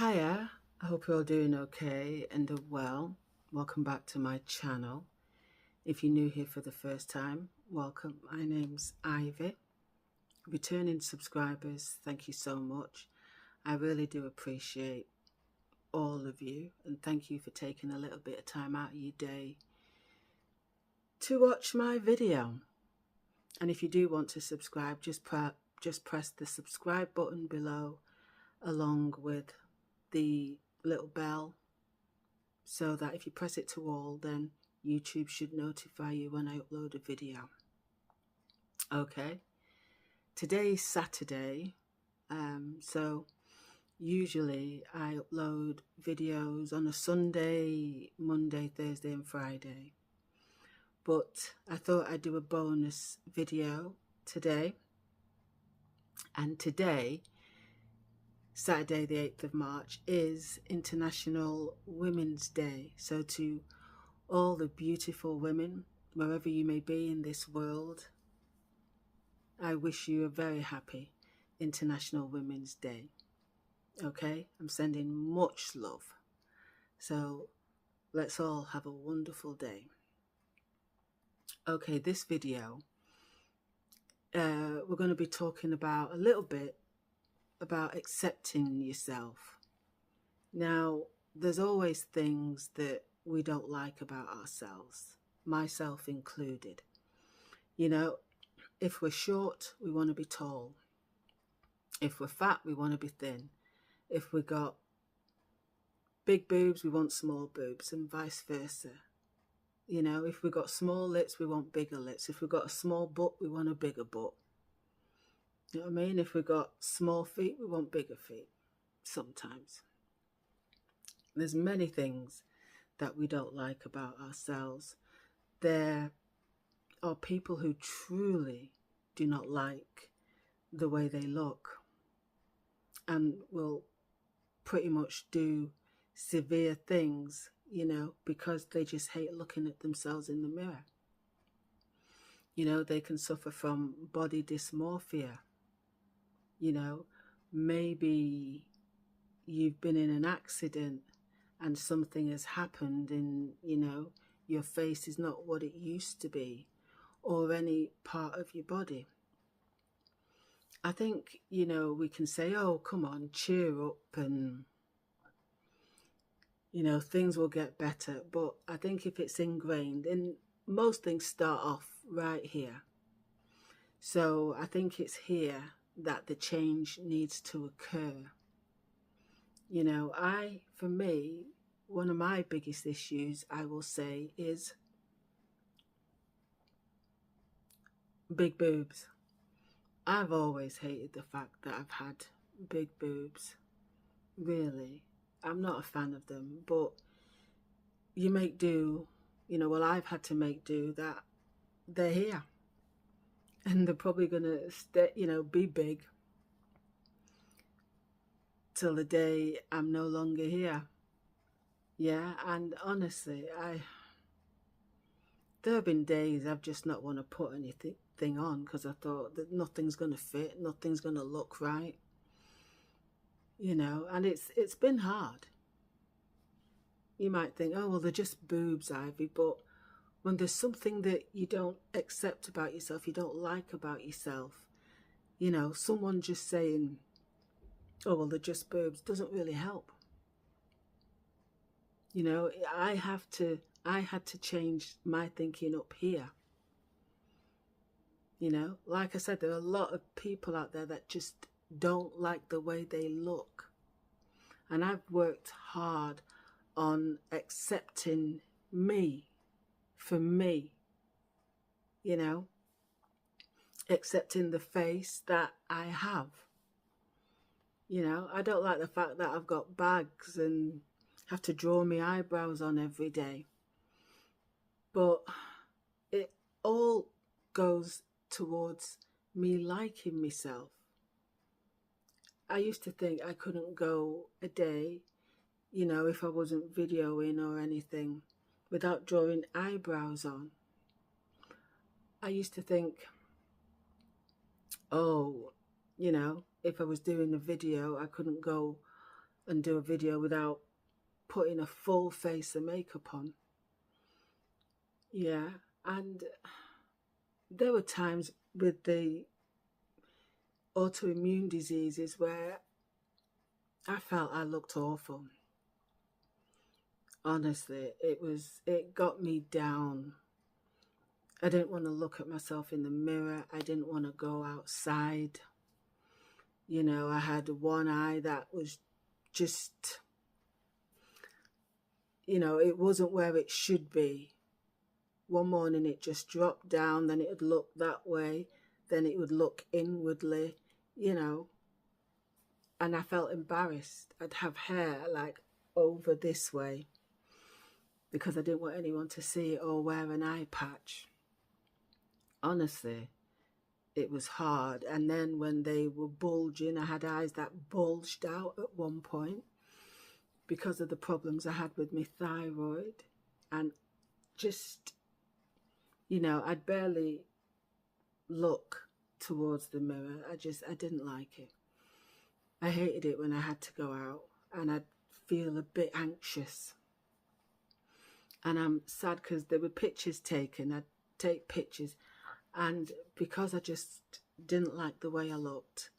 Hiya, I hope you're all doing okay and are well. Welcome back to my channel. If you're new here for the first time, welcome. My name's Ivy. Returning subscribers, thank you so much. I really do appreciate all of you, and thank you for taking a little bit of time out of your day to watch my video. And if you do want to subscribe, just press the subscribe button below along with the little bell, so that if you press it to all, then YouTube should notify you when I upload a video. Okay, today's Saturday, so usually I upload videos on a Sunday, Monday, Thursday and Friday, but I thought I'd do a bonus video today. And today, Saturday the 8th of March, is International Women's Day. So to all the beautiful women, wherever you may be in this world, I wish you a very happy International Women's Day. Okay, I'm sending much love. So let's all have a wonderful day. Okay, this video, we're going to be talking about a little bit about accepting yourself. Now, there's always things that we don't like about ourselves, myself included. You know, if we're short, we want to be tall. If we're fat, we want to be thin. If we got big boobs, we want small boobs, and vice versa. You know, if we got small lips, we want bigger lips. If we got a small butt, we want a bigger butt. You know what I mean? If we got small feet, we want bigger feet. Sometimes. There's many things that we don't like about ourselves. There are people who truly do not like the way they look and will pretty much do severe things, you know, because they just hate looking at themselves in the mirror. You know, they can suffer from body dysmorphia. You know, maybe you've been in an accident and something has happened and, you know, your face is not what it used to be, or any part of your body. I think, you know, we can say, oh, come on, cheer up and, you know, things will get better. But I think if it's ingrained, and most things start off right here. So I think it's here that the change needs to occur. You know, for me, one of my biggest issues, I will say, is big boobs. I've always hated the fact that I've had big boobs. Really. I'm not a fan of them, but you make do, you know, well, I've had to make do that they're here. And they're probably going to stay, you know, be big till the day I'm no longer here. Yeah, and honestly, there have been days I've just not want to put anything on because I thought that nothing's going to fit, nothing's going to look right. You know, and it's been hard. You might think, oh, well, they're just boobs, Ivy, but when there's something that you don't accept about yourself, you don't like about yourself, you know, someone just saying, oh, well, they're just boobs, doesn't really help. You know, I had to change my thinking up here. You know, like I said, there are a lot of people out there that just don't like the way they look. And I've worked hard on accepting me for me, you know, accepting the face that I have. You know, I don't like the fact that I've got bags and have to draw my eyebrows on every day. But it all goes towards me liking myself. I used to think I couldn't go a day, you know, if I wasn't videoing or anything, without drawing eyebrows on. I used to think, oh, you know, if I was doing a video, I couldn't go and do a video without putting a full face of makeup on. Yeah, and there were times with the autoimmune diseases where I felt I looked awful. Honestly, it got me down. I didn't want to look at myself in the mirror. I didn't want to go outside. You know, I had one eye that was just, you know, it wasn't where it should be. One morning it just dropped down, then it would look that way, then it would look inwardly, you know, and I felt embarrassed. I'd have hair like over this way because I didn't want anyone to see it or wear an eye patch. Honestly, it was hard. And then when they were bulging, I had eyes that bulged out at one point because of the problems I had with my thyroid. And just, you know, I'd barely look towards the mirror. I didn't like it. I hated it when I had to go out and I'd feel a bit anxious. And I'm sad because there were pictures taken. I'd take pictures, and because I just didn't like the way I looked,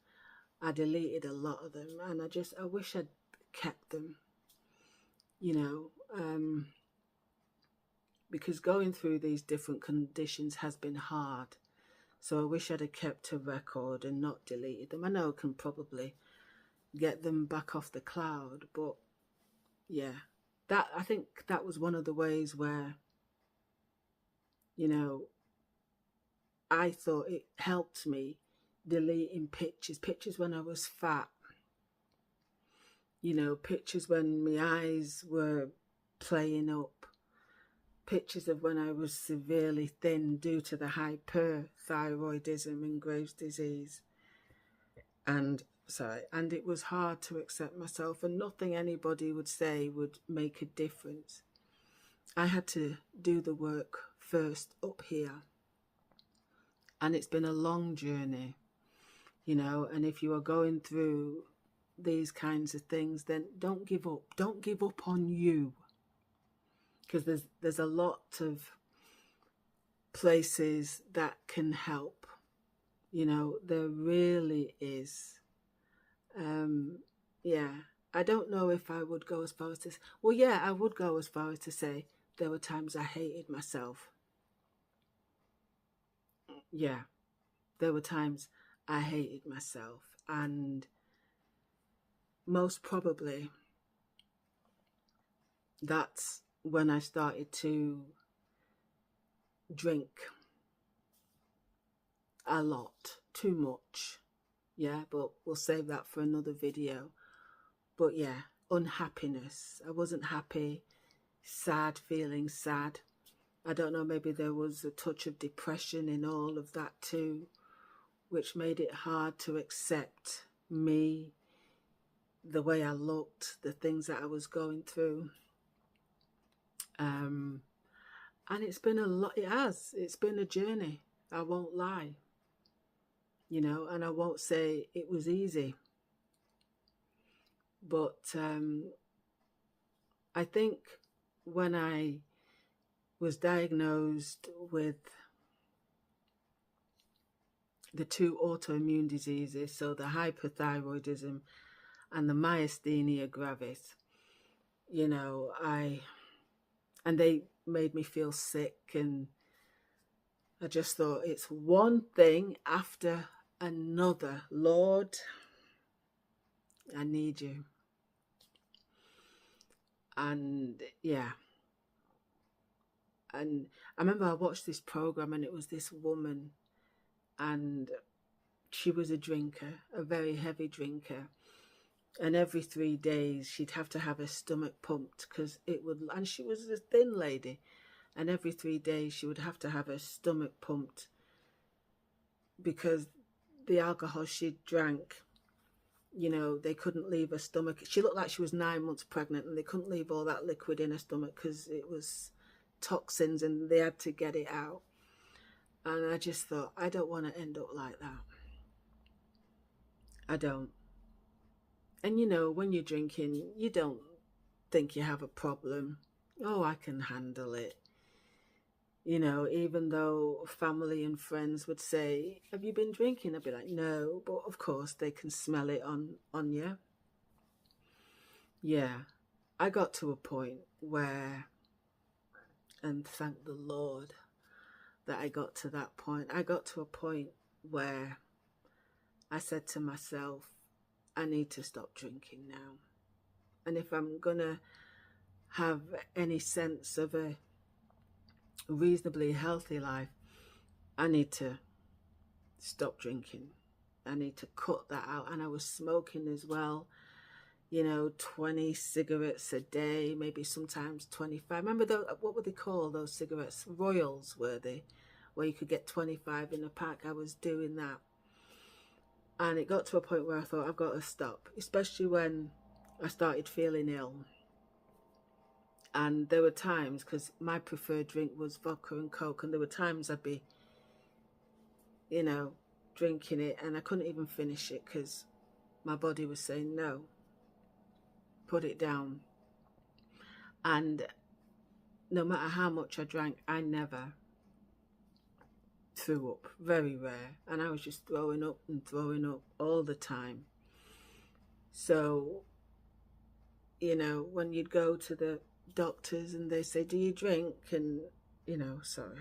I deleted a lot of them, and I wish I'd kept them, you know, because going through these different conditions has been hard. So I wish I'd have kept a record and not deleted them. I know I can probably get them back off the cloud, but yeah, I think that was one of the ways where, you know, I thought it helped me deleting pictures when I was fat, you know, pictures when my eyes were playing up, pictures of when I was severely thin due to the hyperthyroidism and Graves' disease. And it was hard to accept myself, and nothing anybody would say would make a difference. I had to do the work first up here. And it's been a long journey, you know, and if you are going through these kinds of things, then don't give up. Don't give up on you. Because there's a lot of places that can help. You know, there really is. Yeah, I don't know if I would go as far as to say, well, yeah, I would go as far as to say there were times I hated myself. Yeah, there were times I hated myself, and most probably that's when I started to drink a lot, too much. Yeah, but we'll save that for another video. But yeah, unhappiness. I wasn't happy, sad, feeling sad. I don't know, maybe there was a touch of depression in all of that too, which made it hard to accept me, the way I looked, the things that I was going through. And it's been a lot, it's been a journey, I won't lie, you know, and I won't say it was easy. But I think when I was diagnosed with the two autoimmune diseases, so the hyperthyroidism and the myasthenia gravis, you know, and they made me feel sick, and I just thought, it's one thing after another. Lord, I need you. And yeah, and I remember I watched this program, and it was this woman, and she was a drinker, a very heavy drinker, and every 3 days she'd have to have her stomach pumped because it would, and she was a thin lady, and every 3 days she would have to have her stomach pumped because the alcohol she drank, you know, they couldn't leave her stomach. She looked like she was 9 months pregnant, and they couldn't leave all that liquid in her stomach because it was toxins and they had to get it out. And I just thought, I don't want to end up like that. I don't. And you know, when you're drinking, you don't think you have a problem. Oh, I can handle it. You know, even though family and friends would say, "Have you been drinking?" I'd be like, "No," but of course they can smell it on you. Yeah, I got to a point where, and thank the Lord that I got to that point. I got to a point where I said to myself, I need to stop drinking now. And if I'm gonna have any sense of a reasonably healthy life, I need to stop drinking. I need to cut that out. And I was smoking as well, you know, 20 cigarettes a day, maybe sometimes 25. Remember, what were they called, those cigarettes? Royals, were they? Where you could get 25 in a pack. I was doing that. And it got to a point where I thought, I've got to stop, especially when I started feeling ill. And there were times, because my preferred drink was vodka and Coke, and there were times I'd be, you know, drinking it and I couldn't even finish it because my body was saying, no, put it down. And no matter how much I drank, I never threw up, very rare. And I was just throwing up and throwing up all the time. So, you know, when you'd go to the doctors and they say, do you drink? And, you know, sorry.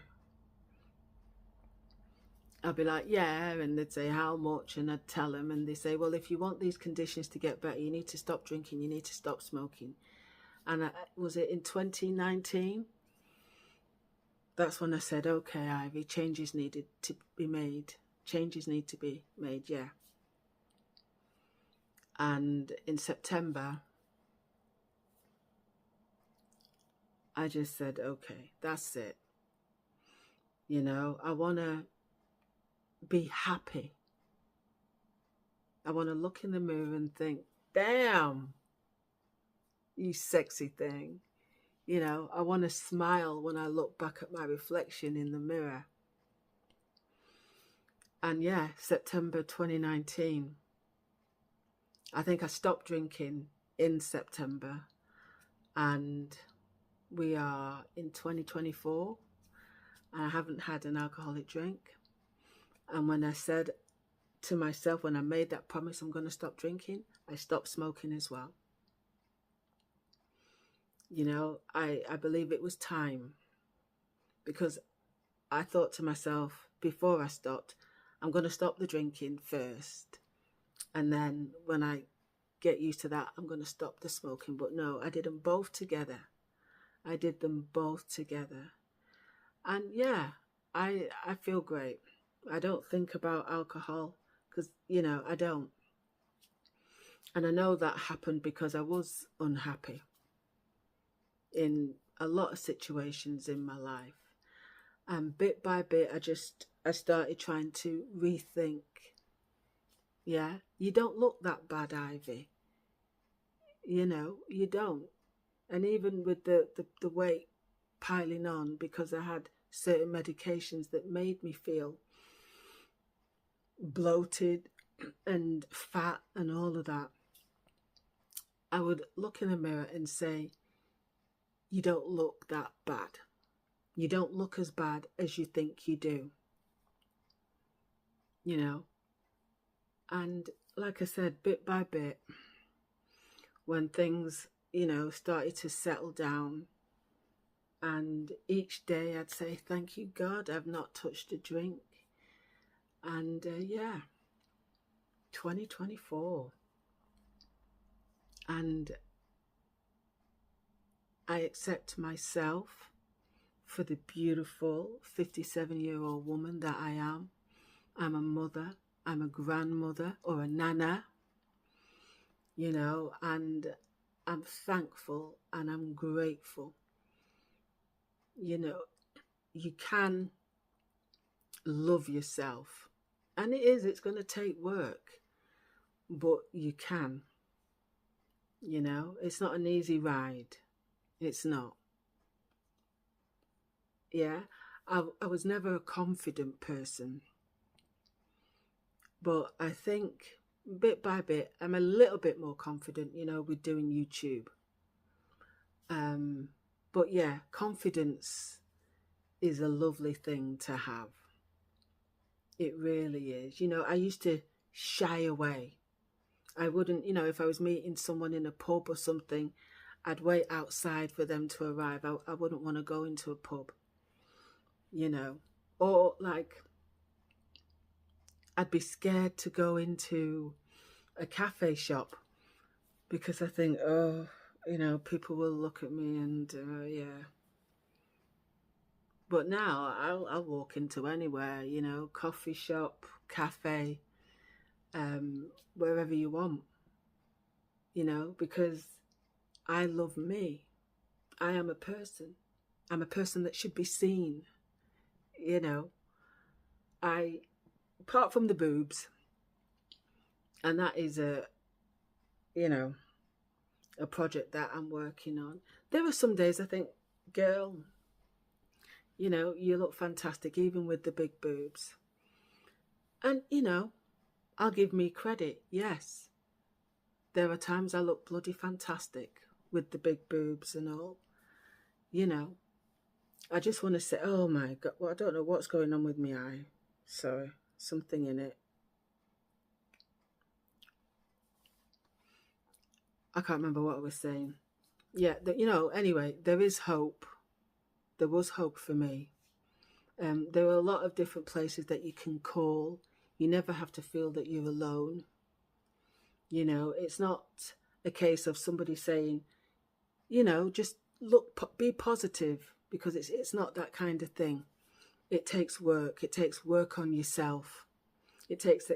I'd be like, yeah, and they'd say, how much? And I'd tell them, and they say, well, if you want these conditions to get better, you need to stop drinking, you need to stop smoking. And was it in 2019? That's when I said, okay, Ivy, changes needed to be made. Changes need to be made, yeah. And in September, I just said, okay, that's it. You know, I want to be happy. I want to look in the mirror and think, damn, you sexy thing. You know, I want to smile when I look back at my reflection in the mirror. And yeah, September 2019, I think I stopped drinking in September, and we are in 2024, and I haven't had an alcoholic drink. And when I said to myself, when I made that promise, I'm going to stop drinking, I stopped smoking as well. You know, I believe it was time, because I thought to myself before I stopped, I'm going to stop the drinking first. And then when I get used to that, I'm going to stop the smoking. But no, I did them both together. I did them both together. And yeah, I feel great. I don't think about alcohol because, you know, I don't. And I know that happened because I was unhappy in a lot of situations in my life. And bit by bit, I started trying to rethink. Yeah, you don't look that bad, Ivy. You know, you don't. And even with the weight piling on, because I had certain medications that made me feel bloated and fat and all of that, I would look in the mirror and say, you don't look that bad. You don't look as bad as you think you do. You know? And like I said, bit by bit, when things, you know, started to settle down, and each day I'd say, thank you, God, I've not touched a drink. And yeah, 2024. And I accept myself for the beautiful 57-year-old woman that I am. I'm a mother, I'm a grandmother or a nana, you know, and I'm thankful and I'm grateful. You know, you can love yourself. And it's going to take work, but you can. You know, it's not an easy ride. It's not. Yeah, I was never a confident person. But I think bit by bit, I'm a little bit more confident, you know, with doing YouTube. But yeah, confidence is a lovely thing to have. It really is. You know, I used to shy away. I wouldn't, you know, if I was meeting someone in a pub or something, I'd wait outside for them to arrive. I wouldn't want to go into a pub, you know, or like I'd be scared to go into a cafe shop because I think, oh, you know, people will look at me and yeah. But now I'll walk into anywhere, you know, coffee shop, cafe, wherever you want, you know, because I love me. I am a person. I'm a person that should be seen, you know. I, apart from the boobs, and that is a, you know, a project that I'm working on. There are some days I think, girl, you know, you look fantastic even with the big boobs. And, you know, I'll give me credit, yes. There are times I look bloody fantastic with the big boobs and all. You know, I just want to say, oh my God, well, I don't know what's going on with my eye. Sorry, something in it. I can't remember what I was saying. Yeah, you know, anyway, there is hope. There was hope for me. There are a lot of different places that you can call. You never have to feel that you're alone. You know, it's not a case of somebody saying, you know, just look, be positive, because it's not that kind of thing. It takes work. It takes work on yourself. It takes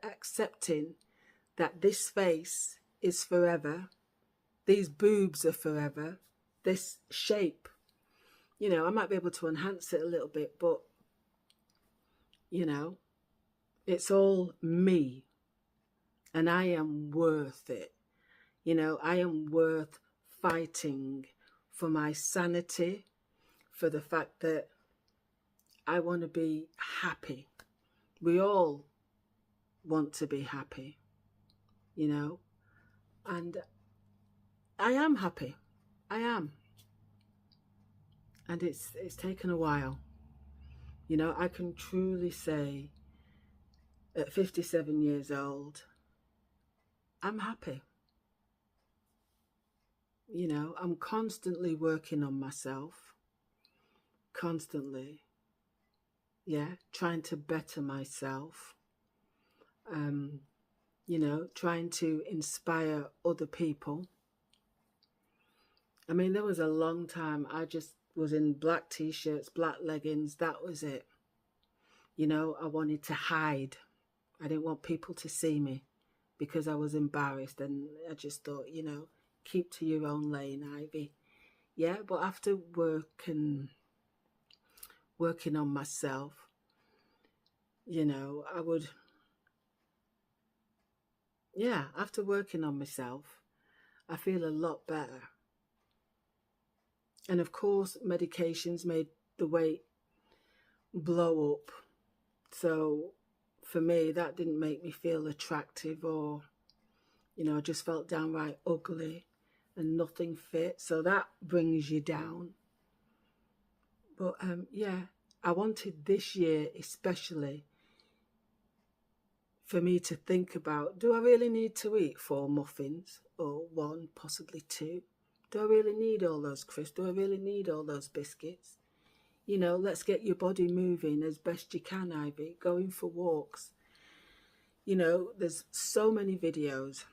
accepting that this face is forever. These boobs are forever. This shape, you know, I might be able to enhance it a little bit, but, you know, it's all me. And I am worth it. You know, I am worth fighting for my sanity, for the fact that I want to be happy. We all want to be happy, you know, and I am happy. I am. And it's taken a while. You know, I can truly say at 57 years old, I'm happy. You know, I'm constantly working on myself. Constantly. Yeah, trying to better myself. You know, trying to inspire other people. I mean, there was a long time I just was in black t-shirts, black leggings. That was it. You know, I wanted to hide. I didn't want people to see me because I was embarrassed. And I just thought, you know, keep to your own lane, Ivy. Yeah, but after working on myself, you know, after working on myself, I feel a lot better. And of course, medications made the weight blow up. So for me, that didn't make me feel attractive, or, you know, I just felt downright ugly and nothing fit. So that brings you down. But yeah, I wanted this year especially for me to think about, do I really need to eat 4 muffins or 1, possibly 2? Do I really need all those crisps? Do I really need all those biscuits? You know, let's get your body moving as best you can, Ivy. Going for walks. You know, there's so many videos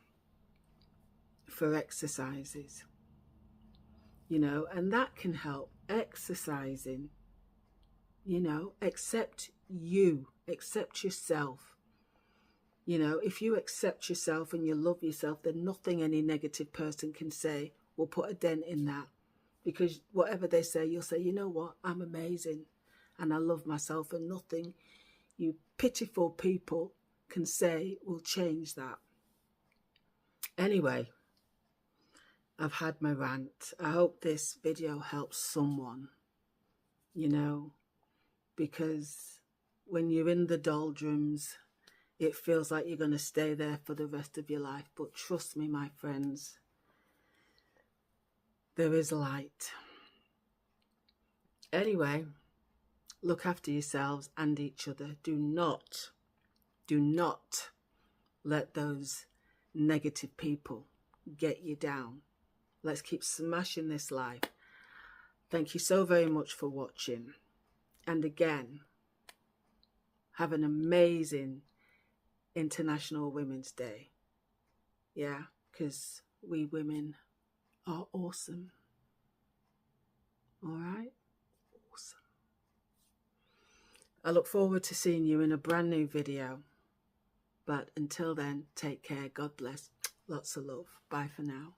for exercises. You know, and that can help. Exercising. You know, accept you. Accept yourself. You know, if you accept yourself and you love yourself, then nothing any negative person can say will put a dent in that. Because whatever they say, you'll say, you know what, I'm amazing and I love myself, and nothing you pitiful people can say will change that. Anyway, I've had my rant. I hope this video helps someone, you know, because when you're in the doldrums, it feels like you're going to stay there for the rest of your life. But trust me, my friends, there is light. Anyway, look after yourselves and each other. Do not let those negative people get you down. Let's keep smashing this life. Thank you so very much for watching. And again, have an amazing International Women's Day. Yeah, because we women are awesome. All right? Awesome. I look forward to seeing you in a brand new video. But until then, take care. God bless. Lots of love. Bye for now.